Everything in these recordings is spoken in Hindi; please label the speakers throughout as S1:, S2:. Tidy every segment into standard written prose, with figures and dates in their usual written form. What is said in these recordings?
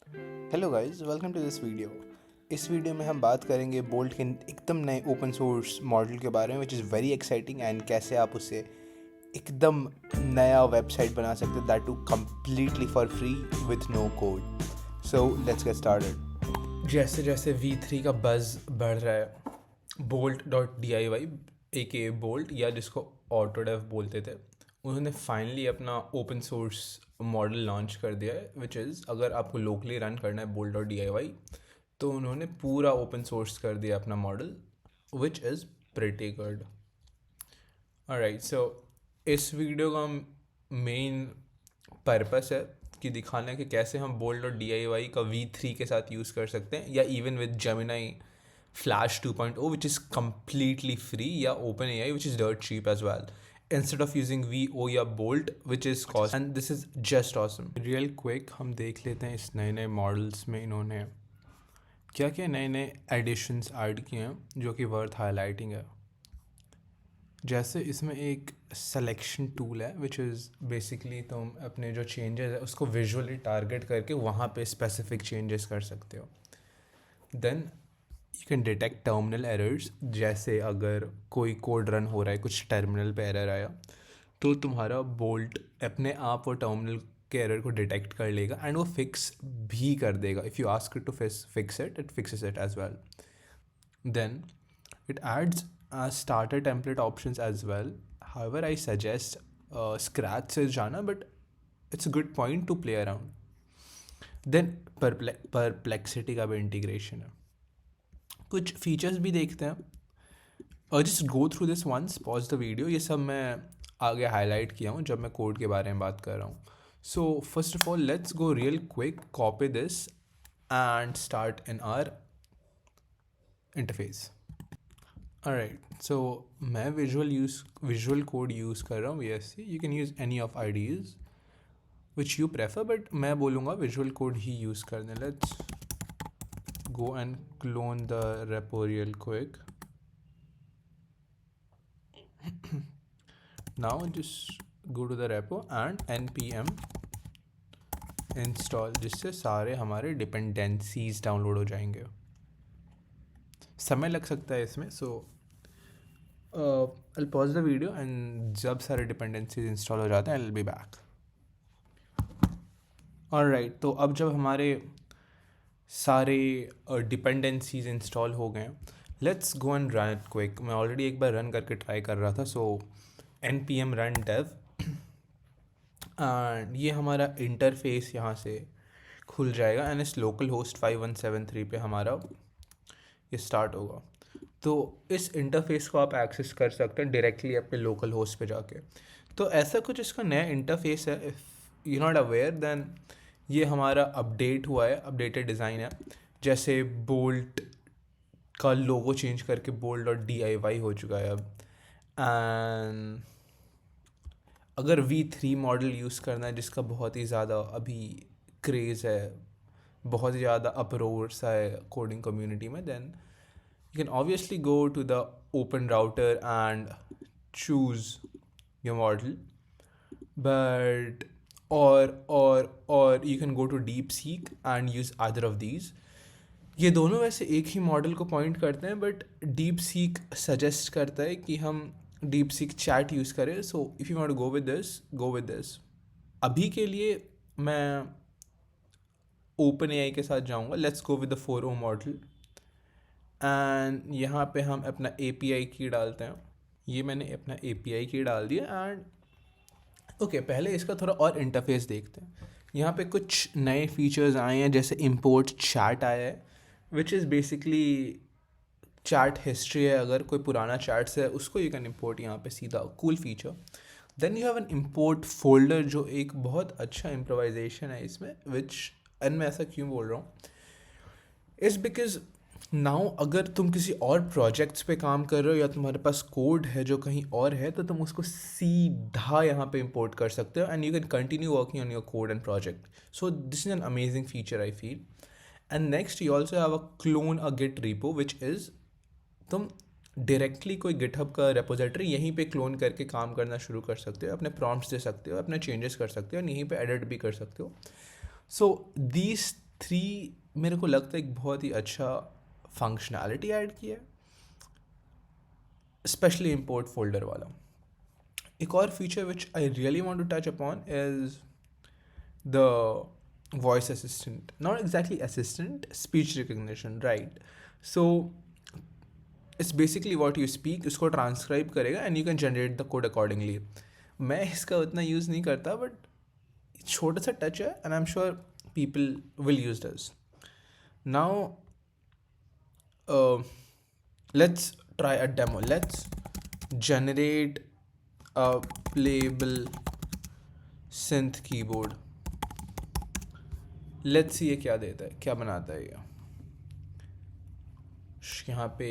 S1: Hello guys, welcome to this video. इस वीडियो में हम बात करेंगे बोल्ट के एकदम नए ओपन सोर्स मॉडल के बारे में, which is very exciting, and कैसे आप उससे एकदम नया वेबसाइट बना सकते हैं, that to completely for free with no code. So let's get started.
S2: जैसे जैसे V3 का बज़ बढ़ रहा है, bolt.diy ए के बोल्ट या जिसको ऑटोडेव बोलते थे, उन्होंने फाइनली अपना ओपन सोर्स मॉडल लॉन्च कर दिया है, विच इज़ अगर आपको लोकली रन करना है bolt.diy तो उन्होंने पूरा ओपन सोर्स कर दिया अपना model, which is pretty good. Alright, so इस वीडियो का मेन पर्पस है कि दिखाना है कि कैसे हम बोल्ट और DIY का V3 के साथ यूज़ कर सकते हैं, या even with Gemini flash 2.0 which is completely free, या open AI which is dirt cheap as well, instead of using VO या Bolt which is cost, and this is just awesome. Real quick हम देख लेते हैं इस नए नए मॉडल्स में इन्होंने क्या क्या नए नए एडिशंस ऐड किए हैं जो कि वर्थ हाईलाइटिंग है। जैसे इसमें एक सिलेक्शन टूल है विच इज़ बेसिकली तुम अपने जो चेंजेस है उसको विजुअली टारगेट करके वहाँ पे स्पेसिफिक चेंजेस कर सकते हो। Then you can detect terminal errors, जैसे अगर कोई कोड रन हो रहा है, कुछ टर्मिनल पे एरर आया, तो तुम्हारा बोल्ट अपने आप वो टर्मिनल के एरर को डिटेक्ट कर लेगा एंड वो फिक्स भी कर देगा। If you ask it to fix it, it fixes it as well. Then it adds starter template options as well. However, I suggest Scratch से जाना, but it's a good point to play around. Then Perplexity का भी इंटीग्रेशन है। कुछ फीचर्स भी देखते हैं और just go through this once, pause the video. ये सब मैं आगे हाईलाइट किया हूँ जब मैं कोड के बारे में बात कर रहा हूँ। So first of all let's go real quick, copy this and start in our interface. Alright, so मैं विजुअल कोड यूज़ कर रहा हूँ VSC। You can use any of IDEs which you prefer, but मैं बोलूँगा विजुअल कोड ही यूज़ करने। Let's go and clone the repo real quick. Now just go to the repo and npm install, जिससे सारे हमारे डिपेंडेंसीज डाउनलोड हो जाएंगे। समय लग सकता है इसमें, सो I'll pause the video and जब सारे डिपेंडेंसीज इंस्टॉल हो जाते हैं I'll be back. Alright, तो अब जब हमारे सारे डिपेंडेंसीज इंस्टॉल हो गए, let's go and run it quick. मैं ऑलरेडी एक बार रन करके ट्राई कर रहा था, सो npm run dev एंड ये हमारा इंटरफेस यहाँ से खुल जाएगा एंड इस लोकल होस्ट 5173 पे हमारा ये स्टार्ट होगा। तो इस इंटरफेस को आप एक्सेस कर सकते हैं डायरेक्टली अपने लोकल होस्ट पे जाके। तो ऐसा कुछ इसका नया इंटरफेस है। If you not aware then ये हमारा अपडेट हुआ है, अपडेटेड डिज़ाइन है। जैसे बोल्ट का लोगो चेंज करके बोल्ट और DIY हो चुका है अब। एंड अगर V3 मॉडल यूज़ करना है जिसका बहुत ही ज़्यादा अभी क्रेज़ है, बहुत ही ज़्यादा अपरोर सा है कोडिंग कम्युनिटी में, then you can obviously go to the open router and choose your model, but or you can go to DeepSeek and use either of these. ये दोनों वैसे एक ही मॉडल को पॉइंट करते हैं, बट DeepSeek सजेस्ट करता है कि हम DeepSeek चैट यूज़ करें। So if you want to go with this. अभी के लिए मैं ओपन AI के साथ जाऊँगा। Let's go with the 4O model and यहाँ पे हम अपना API की डालते हैं। ये मैंने अपना API की डाल दिया एंड ओके, पहले इसका थोड़ा और इंटरफेस देखते हैं। यहाँ पे कुछ नए फीचर्स आए हैं, जैसे इंपोर्ट चैट आया है, which is basically chat history है। अगर कोई पुराना चैट्स है उसको यू कैन इम्पोर्ट यहाँ पे सीधा, cool feature. Then you have an import folder, जो एक बहुत अच्छा इम्प्रोवाइजेशन है इसमें, विच एंड मैं ऐसा क्यों बोल रहा हूँ इज़ बिकॉज नाउ अगर तुम किसी और प्रोजेक्ट्स पे काम कर रहे हो या तुम्हारे पास कोड है जो कहीं और है, तो तुम उसको सीधा यहाँ पे इंपोर्ट कर सकते हो and you can continue working on your code and project. So this is an amazing feature I feel. And next you also have a clone a git repo, which is तुम डायरेक्टली कोई गिटहब का रेपोजिटरी यहीं पे क्लोन करके काम करना शुरू कर सकते हो, अपने प्रॉम्प्ट्स दे सकते हो, अपने चेंजेस कर सकते हो और यहीं पे एडिट भी कर सकते हो। सो दीज 3 मेरे को लगता है एक बहुत ही अच्छा फंक्शनैलिटी ऐड किया है, स्पेशली इंपोर्ट फोल्डर वाला. एक और feature which I really want to touch upon is the voice assistant, not exactly assistant, speech recognition, right? So it's basically what you speak, उसको ट्रांसक्राइब करेगा and you can generate the code accordingly. मैं इसका उतना यूज़ नहीं करता, बट छोटा सा टच है and I am sure people will use this. Now let's try a demo. Let's generate a playable synth keyboard. Let's see ये क्या देता है, क्या बनाता है ये. यहाँ पे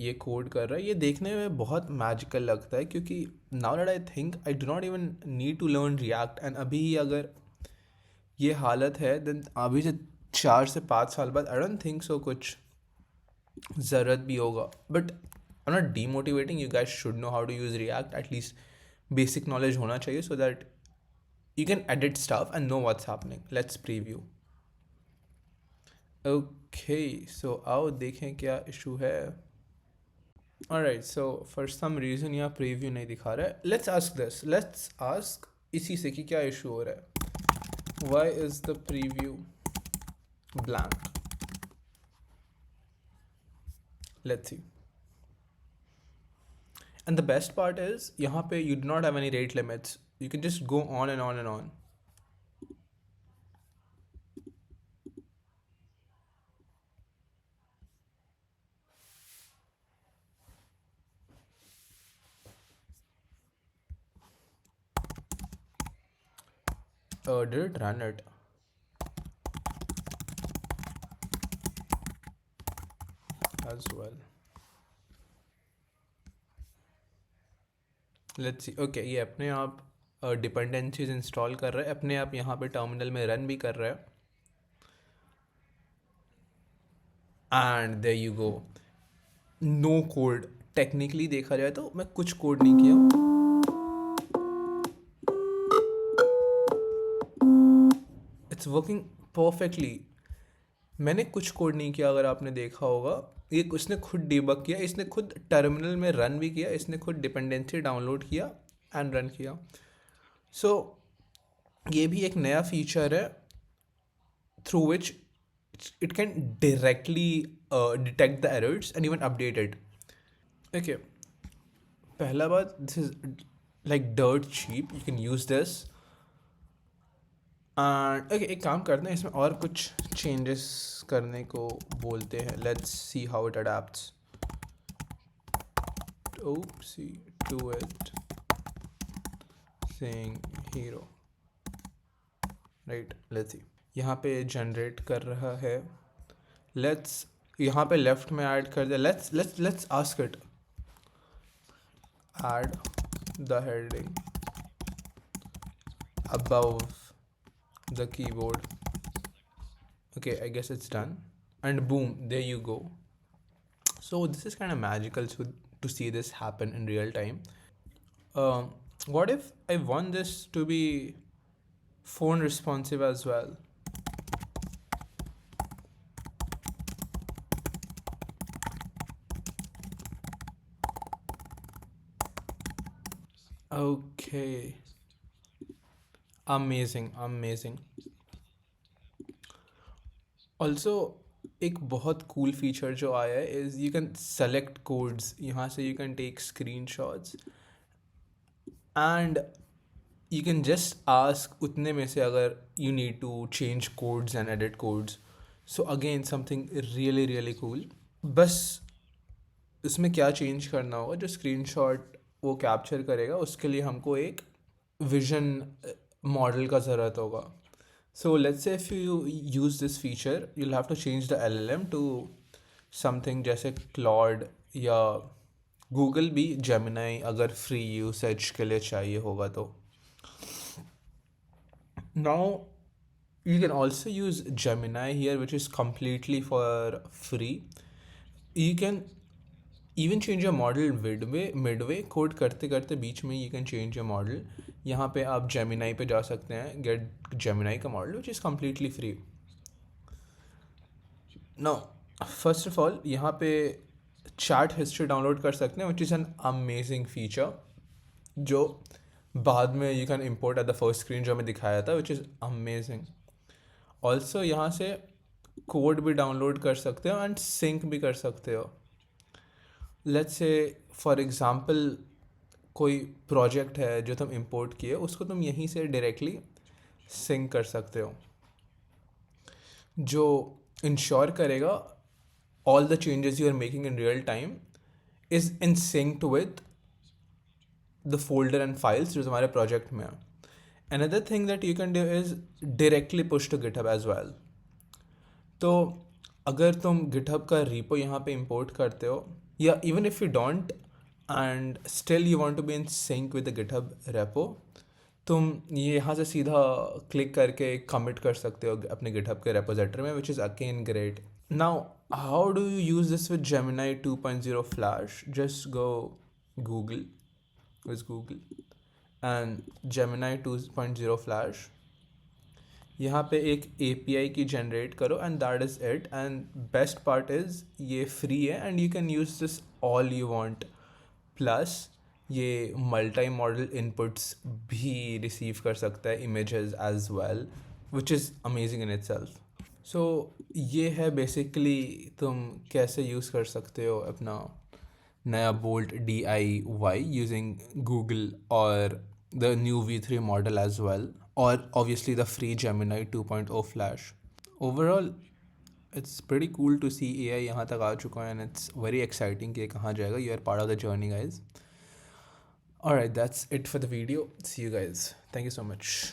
S2: ये कोड कर रहा है. ये देखने में बहुत मैजिकल लगता है क्योंकि now that I think I do not even need to learn React. And अभी अगर ये हालत है देन अभी से 4 से 5 साल बाद आई डोंट थिंक सो कुछ ज़रूरत भी होगा. But I am not demotivating, you guys should know how to use React. At least basic knowledge होना चाहिए so that you can edit stuff and know what's happening. Let's preview. Okay, so आओ देखें क्या इशू है. Alright, so for some reason यहाँ preview नहीं दिखा रहा है. Let's ask this. Let's ask इसी से कि क्या इशू हो रहा है. Why is the preview blank? Let's see. And the best part is यहाँ पे you do not have any rate limits. You can just go on and on and on. Did it run it? As well. Let's see. Okay, ये अपने आप डिपेंडेंसीज इंस्टॉल कर रहा है, अपने आप यहाँ पे टर्मिनल में रन भी कर रहा है. And there you go. No code. Technically देखा जाए तो मैं कुछ कोड नहीं किया. It's working perfectly. मैंने कुछ कोड नहीं किया. अगर आपने देखा होगा ये इसने खुद डिबग किया, इसने खुद टर्मिनल में रन भी किया, इसने खुद डिपेंडेंसी डाउनलोड किया एंड रन किया. सो ये भी एक नया फीचर है through which it can directly detect the errors and even update it. Okay, पहला बात, this is like dirt cheap. You can use this. And okay, एक काम करते हैं, इसमें और कुछ changes करने को बोलते हैं. Let's see how it adapts. Oopsie, to it. Saying hero. Right, let's see. यहाँ पे जनरेट कर रहा है. लेट्स यहाँ पे लेफ्ट में ऐड कर दे. Let's ask it add the heading above the keyboard. Okay, I guess it's done. And boom, there you go. So this is kind of magical to see this happen in real time. What if I want this to be phone responsive as well? Okay. Amazing, amazing. Also एक बहुत cool feature जो आया है is you can select codes. यहाँ से you can take screenshots and you can just ask उतने में से अगर you need to change codes and edit codes. So again something really really cool. बस इसमें क्या change करना होगा, जो screenshot वो कैप्चर करेगा उसके लिए हमको एक विजन मॉडल का ज़रूरत होगा. So let's say if you use this feature you'll have to change the LLM to something जैसे क्लॉड या गूगल भी जेमिनाई अगर फ्री यूसेज के लिए चाहिए होगा तो. Now you can also use Gemini here, which is completely for free. You can even change your model midway code करते करते बीच में you can change your model. यहाँ पे आप Gemini पे जा सकते हैं, get Gemini का model which is completely free. No, first of all यहाँ पे चैट हिस्ट्री डाउनलोड कर सकते हैं, which is an amazing feature जो बाद में you can import at the first screen जो हमें दिखाया था, विच इज़ अमेजिंग. ऑल्सो यहाँ से कोड भी डाउनलोड कर सकते हो एंड सिंक भी कर सकते हो. लेट्स से फॉर एग्ज़ाम्पल कोई प्रोजेक्ट है जो तुम इंपोर्ट किए, उसको तुम यहीं से डायरेक्टली सिंक कर सकते हो, जो इंश्योर करेगा all the changes you are making in real time is in sync with the folder and files जो तुम्हारे project में है. Another thing that you can do is directly push to GitHub as well. तो अगर तुम GitHub का repo यहाँ पे import करते हो, या even if you don't and still you want to be in sync with the GitHub repo, तुम ये यहाँ से सीधा क्लिक करके कमिट कर सकते हो अपने GitHub के repository में, which is again great. Now, how do you use this with Gemini 2.0 Flash? Just go Google, with Google, and Gemini 2.0 Flash. यहाँ पे एक API की जनरेट करो and that is it. And best part is ये free है and you can use this all you want. Plus ये मल्टी मॉडल इनपुट्स भी रिसीव कर सकता है, images as well, which is amazing in itself. सो ये है बेसिकली तुम कैसे यूज़ कर सकते हो अपना नया बोल्ट DIY यूजिंग गूगल और the new V3 model as well, और obviously the free Gemini 2.0 flash. Overall it's pretty cool to see AI यहाँ तक आ चुका है एंड इट्स वेरी एक्साइटिंग कि कहाँ जाएगा. You are part of the journey guys. Alright, that's it for the video. See you guys. Thank you so much.